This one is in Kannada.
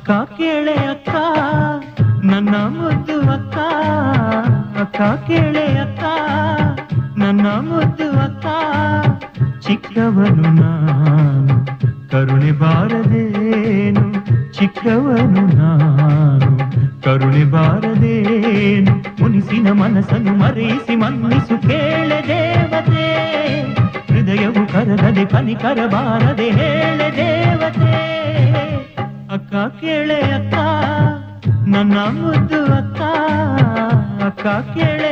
ಅಕ್ಕ ಕೇಳೆ ಅಕ್ಕ ನನ್ನ ಮುದ್ದು ಅಕ್ಕ, ಅಕ್ಕ ಕೇಳೆ ಅಕ್ಕ ನನ್ನ ಮುದ್ದು ಅಕ್ಕ. ಚಿಕ್ಕವನು ನಾನು ಕರುಣೆ ಬಾರದೇನು, ಚಿಕ್ಕವನು ನಾನು ಕರುಣೆ ಬಾರದೇನು. ಮುನಿಸಿನ ಮನಸ್ಸನ್ನು ಮರೆಯಿಸಿ ಮನ್ನಿಸು ಕೇಳೆ ದೇವತೆ, ಹೃದಯವು ಕರಗದೆ ಕನಿಕರ ಬಾರದೆ ಹೇಳೆ ದೇವತೆ. ಅಕ್ಕ ಕೇಳೆ ಅಕ್ಕ ನನ್ನ ಮುದ್ದು ಅಕ್ಕ, ಅಕ್ಕ ಕೇಳೆ